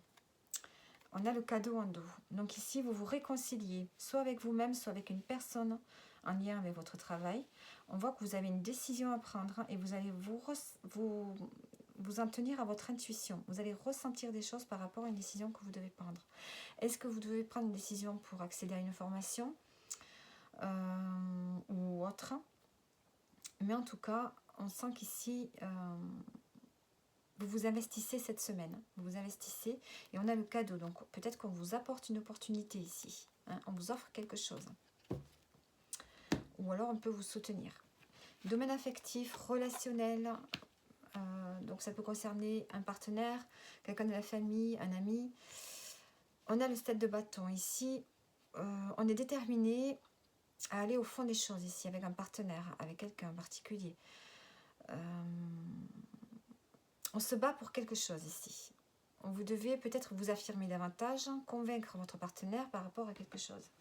On a le cadeau en dos. Donc ici, vous vous réconciliez, soit avec vous-même, soit avec une personne en lien avec votre travail. On voit que vous avez une décision à prendre et vous allez vous en tenir à votre intuition. Vous allez ressentir des choses par rapport à une décision que vous devez prendre. Est-ce que vous devez prendre une décision pour accéder à une formation ou autre? Mais en tout cas, on sent qu'ici, vous vous investissez cette semaine. Vous vous investissez et on a le cadeau. Donc peut-être qu'on vous apporte une opportunité ici. Hein, on vous offre quelque chose. Ou alors on peut vous soutenir. Domaine affectif, relationnel. Donc ça peut concerner un partenaire, quelqu'un de la famille, un ami. On a le 7 de bâton. Ici, on est déterminé à aller au fond des choses ici, avec un partenaire, avec quelqu'un en particulier. On se bat pour quelque chose ici. Vous devez peut-être vous affirmer davantage, convaincre votre partenaire par rapport à quelque chose.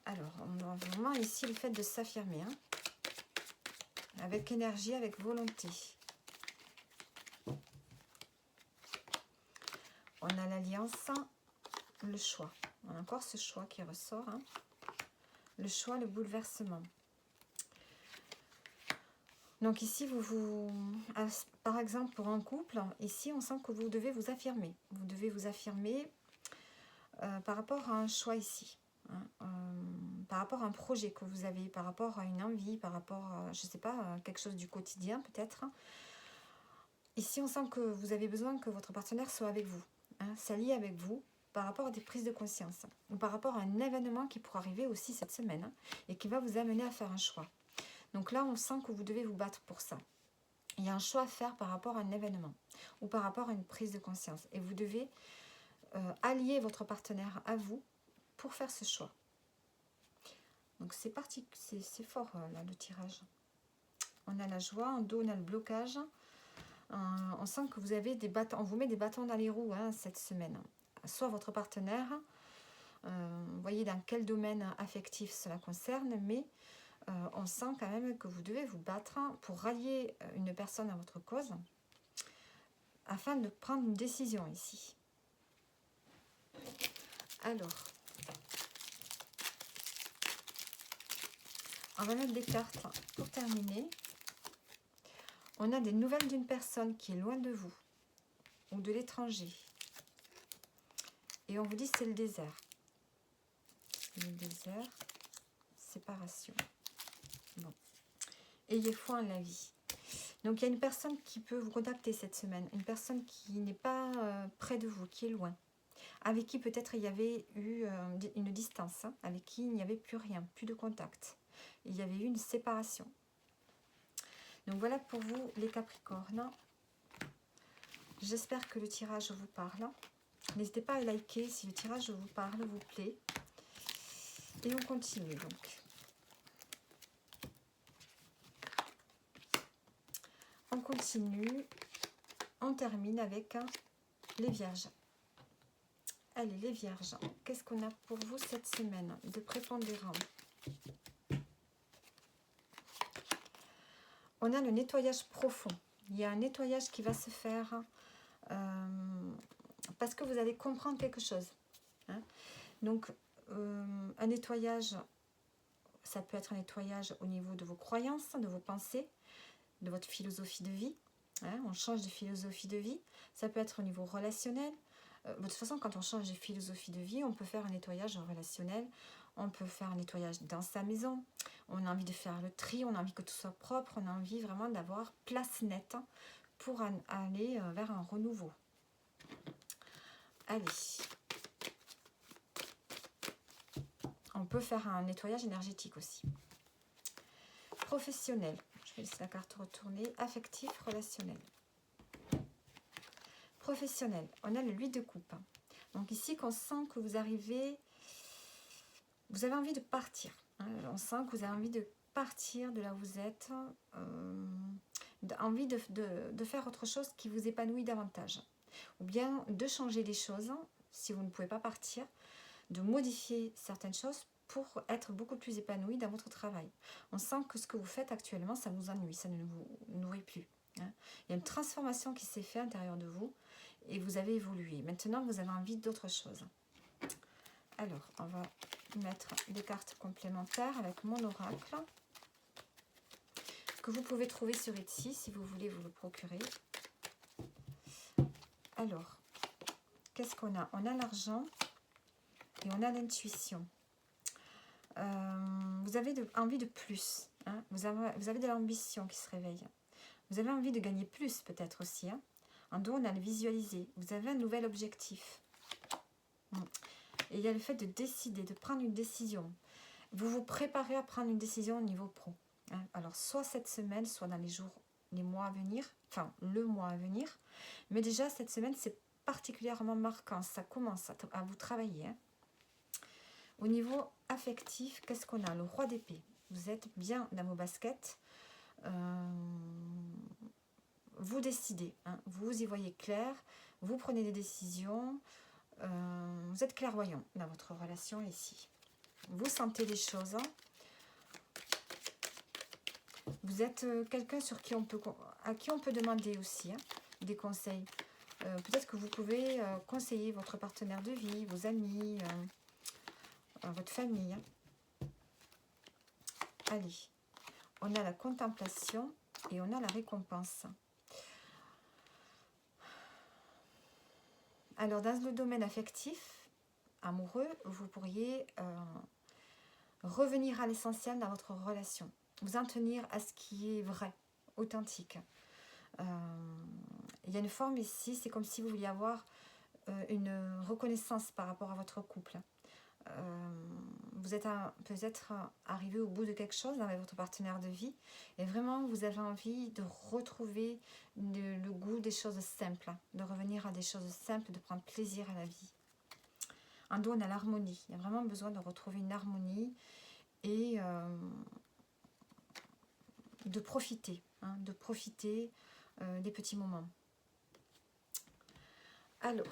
Alors, on a vraiment ici le fait de s'affirmer, hein, avec énergie, avec volonté. On a l'alliance, le choix. On a encore ce choix qui ressort. Hein. Le choix, le bouleversement. Donc ici, par exemple, pour un couple, ici, on sent que vous devez vous affirmer. Vous devez vous affirmer par rapport à un choix ici. Hein, par rapport à un projet que vous avez, par rapport à une envie, par rapport à, je ne sais pas, à quelque chose du quotidien peut-être. Ici, on sent que vous avez besoin que votre partenaire soit avec vous. hein, s'allier avec vous par rapport à des prises de conscience ou par rapport à un événement qui pourrait arriver aussi cette semaine, hein, et qui va vous amener à faire un choix. Donc là, on sent que vous devez vous battre pour ça. Il y a un choix à faire par rapport à un événement ou par rapport à une prise de conscience. Et vous devez allier votre partenaire à vous pour faire ce choix. Donc c'est parti, c'est fort là le tirage. On a la joie, en dos on a le blocage. On sent que vous avez des bâtons, on vous met des bâtons dans les roues, hein, cette semaine. Soit votre partenaire, vous voyez dans quel domaine affectif cela concerne, mais on sent quand même que vous devez vous battre pour rallier une personne à votre cause afin de prendre une décision ici. Alors, on va mettre des cartes pour terminer. On a des nouvelles d'une personne qui est loin de vous ou de l'étranger. Et on vous dit c'est le désert. Le désert, séparation. Bon. Ayez foi en la vie. Donc il y a une personne qui peut vous contacter cette semaine. Une personne qui n'est pas près de vous, qui est loin. Avec qui peut-être il y avait eu une distance. Hein, avec qui il n'y avait plus rien, plus de contact. Il y avait eu une séparation. Donc voilà pour vous les Capricornes. J'espère que le tirage vous parle. N'hésitez pas à liker si le tirage vous parle, vous plaît. Et on continue donc. On continue. On termine avec les Vierges. Allez, les Vierges, qu'est-ce qu'on a pour vous cette semaine de prépondérant? On a le nettoyage profond. Il y a un nettoyage qui va se faire parce que vous allez comprendre quelque chose. Hein. Donc, un nettoyage, ça peut être un nettoyage au niveau de vos croyances, de vos pensées, de votre philosophie de vie. Hein. On change de philosophie de vie. Ça peut être au niveau relationnel. De toute façon, quand on change de philosophie de vie, on peut faire un nettoyage relationnel. On peut faire un nettoyage dans sa maison. On a envie de faire le tri, on a envie que tout soit propre. On a envie vraiment d'avoir place nette pour aller vers un renouveau. Allez. On peut faire un nettoyage énergétique aussi. Professionnel. Je vais laisser la carte retourner. Affectif, relationnel. Professionnel. On a le 8 de coupe. Donc ici, qu'on sent que vous arrivez... Vous avez envie de partir. Hein. On sent que vous avez envie de partir de là où vous êtes. Envie de faire autre chose qui vous épanouit davantage. Ou bien de changer les choses, si vous ne pouvez pas partir. De modifier certaines choses pour être beaucoup plus épanoui dans votre travail. On sent que ce que vous faites actuellement, ça vous ennuie, ça ne vous nourrit plus. Hein. Il y a une transformation qui s'est faite à l'intérieur de vous et vous avez évolué. Maintenant, vous avez envie d'autre chose. Alors, on va mettre des cartes complémentaires avec mon oracle que vous pouvez trouver sur Etsy si vous voulez vous le procurer. Alors, qu'est-ce qu'on a? On a l'argent et on a l'intuition. Vous avez envie de plus. Hein. Vous avez de l'ambition qui se réveille. Vous avez envie de gagner plus peut-être aussi. Hein. En dos, on a le visualiser. Vous avez un nouvel objectif. Et il y a le fait de décider, de prendre une décision. Vous vous préparez à prendre une décision au niveau pro. Hein. Alors, soit cette semaine, soit dans les mois à venir. Enfin, le mois à venir. Mais déjà, cette semaine, c'est particulièrement marquant. Ça commence à vous travailler. Hein. Au niveau affectif, qu'est-ce qu'on a? Le roi d'épée. Vous êtes bien dans vos baskets. Vous décidez. Hein. Vous y voyez clair. Vous prenez des décisions. Vous êtes clairvoyant dans votre relation ici. Vous sentez les choses. Vous êtes quelqu'un à qui on peut demander aussi des conseils. Peut-être que vous pouvez conseiller votre partenaire de vie, vos amis, votre famille. Allez, on a la contemplation et on a la récompense. Alors, dans le domaine affectif, amoureux, vous pourriez revenir à l'essentiel dans votre relation. Vous en tenir à ce qui est vrai, authentique. Il y a une forme ici, c'est comme si vous vouliez avoir une reconnaissance par rapport à votre couple. Vous êtes peut-être arrivé au bout de quelque chose avec votre partenaire de vie et vraiment vous avez envie de retrouver le goût des choses simples, de revenir à des choses simples, de prendre plaisir à la vie. Un don à l'harmonie, il y a vraiment besoin de retrouver une harmonie et de profiter, des petits moments. Alors,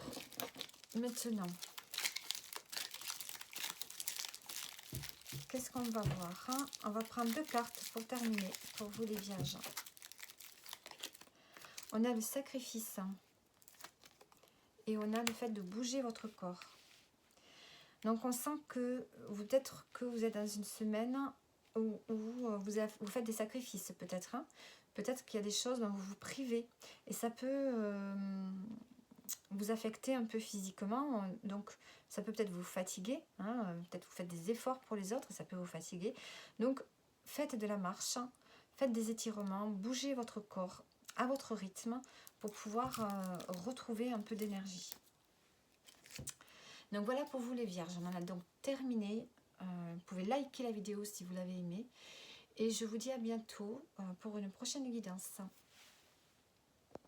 maintenant, qu'est-ce qu'on va voir, hein? On va prendre 2 cartes pour terminer, pour vous les vierges. On a le sacrifice et on a le fait de bouger votre corps. Donc on sent que peut-être que vous êtes dans une semaine où vous faites des sacrifices peut-être. Hein? Peut-être qu'il y a des choses dont vous vous privez et ça peut vous affecter un peu physiquement. Donc ça peut peut-être vous fatiguer. Hein? Peut-être vous faites des efforts pour les autres, ça peut vous fatiguer. Donc faites de la marche, faites des étirements, bougez votre corps à votre rythme pour pouvoir retrouver un peu d'énergie. Donc voilà pour vous les vierges, on en a donc terminé. Vous pouvez liker la vidéo si vous l'avez aimée. Et je vous dis à bientôt pour une prochaine guidance.